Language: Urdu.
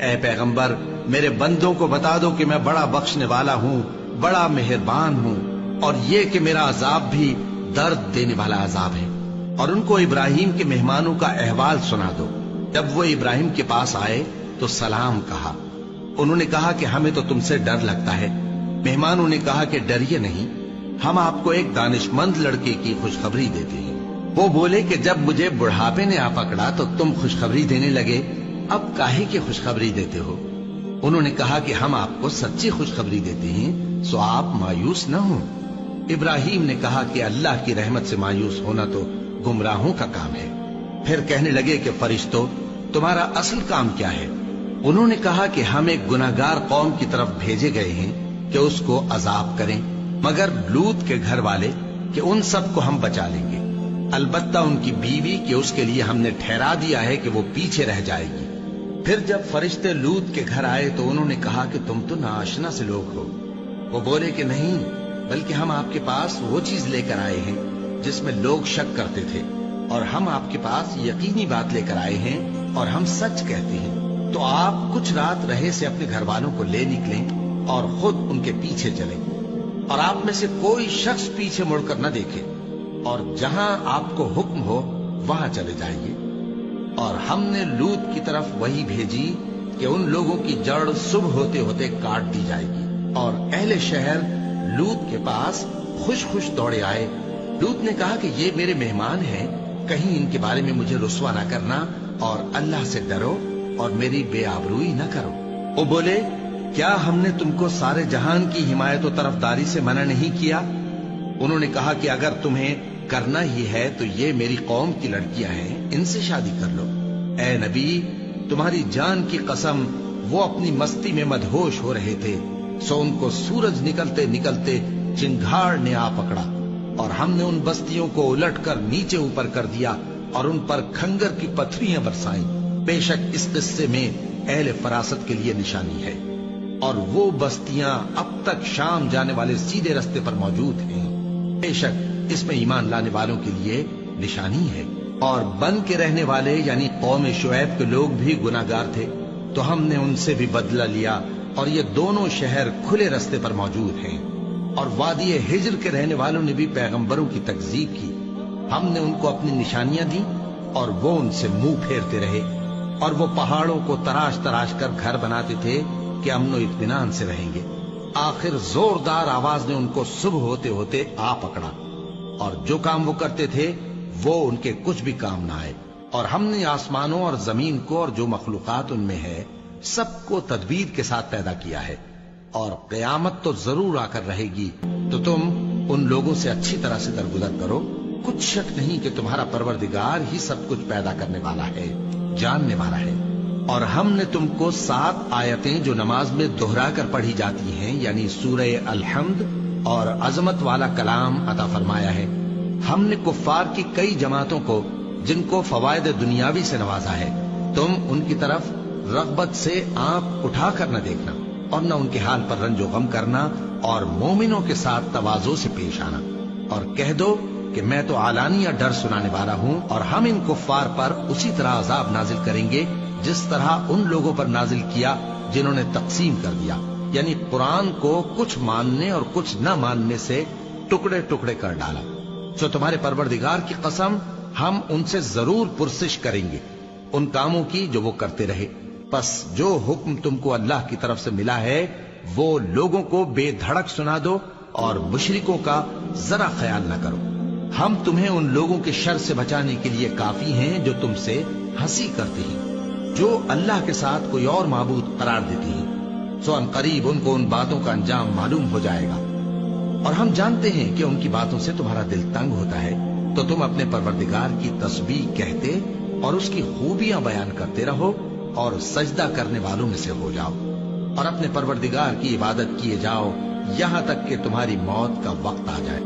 اے پیغمبر میرے بندوں کو بتا دو کہ میں بڑا بخشنے والا ہوں، بڑا مہربان ہوں، اور یہ کہ میرا عذاب بھی درد دینے والا عذاب ہے۔ اور ان کو ابراہیم کے مہمانوں کا احوال سنا دو۔ جب وہ ابراہیم کے پاس آئے تو سلام کہا۔ انہوں نے کہا کہ ہمیں تو تم سے ڈر لگتا ہے۔ مہمانوں نے کہا کہ ڈریے نہیں، ہم آپ کو ایک دانش مند لڑکے کی خوشخبری دیتے ہیں۔ وہ بولے کہ جب مجھے بڑھاپے نے آ پکڑا تو تم خوشخبری دینے لگے، اب کاہے کی خوشخبری دیتے ہو؟ انہوں نے کہا کہ ہم آپ کو سچی خوشخبری دیتے ہیں، سو آپ مایوس نہ ہوں۔ ابراہیم نے کہا کہ اللہ کی رحمت سے مایوس ہونا تو گمراہوں کا کام ہے۔ پھر کہنے لگے کہ فرشتوں، تمہارا اصل کام کیا ہے؟ انہوں نے کہا کہ ہم ایک گناہگار قوم کی طرف بھیجے گئے ہیں کہ اس کو عذاب کریں، مگر لوط کے گھر والے کہ ان سب کو ہم بچا لیں گے، البتہ ان کی بیوی کہ اس کے لیے ہم نے ٹھہرا دیا ہے کہ وہ پیچھے رہ جائے گی۔ پھر جب فرشتے لوط کے گھر آئے تو انہوں نے کہا کہ تم تو ناآشنا سے لوگ ہو۔ وہ بولے کہ نہیں، بلکہ ہم آپ کے پاس وہ چیز لے کر آئے ہیں جس میں لوگ شک کرتے تھے، اور ہم آپ کے پاس یقینی بات لے کر آئے ہیں اور ہم سچ کہتے ہیں۔ تو آپ کچھ رات رہے سے اپنے گھر والوں کو لے نکلیں اور خود ان کے پیچھے چلیں، اور آپ میں سے کوئی شخص پیچھے مڑ کر نہ دیکھے، اور جہاں آپ کو حکم ہو وہاں چلے جائیے۔ اور ہم نے لوط کی طرف وہی بھیجی کہ ان لوگوں کی جڑ صبح ہوتے ہوتے کاٹ دی جائے گی، اور اہل شہر لوط کے پاس خوش خوش دوڑے آئے۔ لوط نے کہا کہ یہ میرے مہمان ہیں، کہیں ان کے بارے میں مجھے رسوا نہ کرنا، اور اللہ سے ڈرو اور میری بے آبروئی نہ کرو۔ وہ بولے، کیا ہم نے تم کو سارے جہان کی حمایت و طرفداری سے منع نہیں کیا؟ انہوں نے کہا کہ اگر تمہیں کرنا ہی ہے تو یہ میری قوم کی لڑکیاں ہیں، ان سے شادی کر لو۔ اے نبی، تمہاری جان کی قسم، وہ اپنی مستی میں مدہوش ہو رہے تھے، سو ان کو سورج نکلتے نکلتے چنگھاڑ نے آ پکڑا، اور ہم نے ان بستیوں کو الٹ کر نیچے اوپر کر دیا اور ان پر کھنگر کی پتھریاں برسائیں۔ بے شک اس قصے میں اہل فراست کے لیے نشانی ہے، اور وہ بستیاں اب تک شام جانے والے سیدھے رستے پر موجود ہیں۔ بے شک اس میں ایمان لانے والوں کے لیے نشانی ہے۔ اور بن کے رہنے والے یعنی قوم شعیب کے لوگ بھی گناہگار تھے، تو ہم نے ان سے بھی بدلہ لیا، اور یہ دونوں شہر کھلے رستے پر موجود ہیں۔ اور وادی ہجر کے رہنے والوں نے بھی پیغمبروں کی تکذیب کی، ہم نے ان کو اپنی نشانیاں دی اور وہ ان سے منہ پھیرتے رہے، اور وہ پہاڑوں کو تراش تراش کر گھر بناتے تھے کہ امن و اطمینان سے رہیں گے۔ آخر زوردار آواز نے ان کو صبح ہوتے ہوتے آ پکڑا، اور جو کام وہ کرتے تھے وہ ان کے کچھ بھی کام نہ آئے۔ اور ہم نے آسمانوں اور زمین کو اور جو مخلوقات ان میں ہے سب کو تدبیر کے ساتھ پیدا کیا ہے، اور قیامت تو ضرور آ کر رہے گی، تو تم ان لوگوں سے اچھی طرح سے درگزر کرو۔ کچھ شک نہیں کہ تمہارا پروردگار ہی سب کچھ پیدا کرنے والا ہے، جاننے والا ہے۔ اور ہم نے تم کو 7 آیتیں جو نماز میں دہرا کر پڑھی جاتی ہیں، یعنی سورہ الحمد اور عظمت والا کلام عطا فرمایا ہے۔ ہم نے کفار کی کئی جماعتوں کو جن کو فوائد دنیاوی سے نوازا ہے، تم ان کی طرف رغبت سے آنکھ اٹھا کر نہ دیکھنا، اور نہ ان کے حال پر رنج و غم کرنا، اور مومنوں کے ساتھ تواضع سے پیش آنا، اور کہہ دو کہ میں تو علانیہ ڈر سنانے والا ہوں، اور ہم ان کفار پر اسی طرح عذاب نازل کریں گے جس طرح ان لوگوں پر نازل کیا جنہوں نے تقسیم کر دیا، یعنی قرآن کو کچھ ماننے اور کچھ نہ ماننے سے ٹکڑے ٹکڑے کر ڈالا۔ سو تمہارے پروردگار کی قسم، ہم ان سے ضرور پرسش کریں گے ان کاموں کی جو وہ کرتے رہے۔ پس جو حکم تم کو اللہ کی طرف سے ملا ہے وہ لوگوں کو بے دھڑک سنا دو، اور مشرکوں کا ذرا خیال نہ کرو۔ ہم تمہیں ان لوگوں کے شر سے بچانے کے لیے کافی ہیں جو تم سے ہنسی کرتے ہیں، جو اللہ کے ساتھ کوئی اور معبود قرار دیتے ہیں، سو ان قریب ان کو ان باتوں کا انجام معلوم ہو جائے گا۔ اور ہم جانتے ہیں کہ ان کی باتوں سے تمہارا دل تنگ ہوتا ہے، تو تم اپنے پروردگار کی تسبیح کہتے اور اس کی خوبیاں بیان کرتے رہو، اور سجدہ کرنے والوں میں سے ہو جاؤ، اور اپنے پروردگار کی عبادت کیے جاؤ یہاں تک کہ تمہاری موت کا وقت آ جائے۔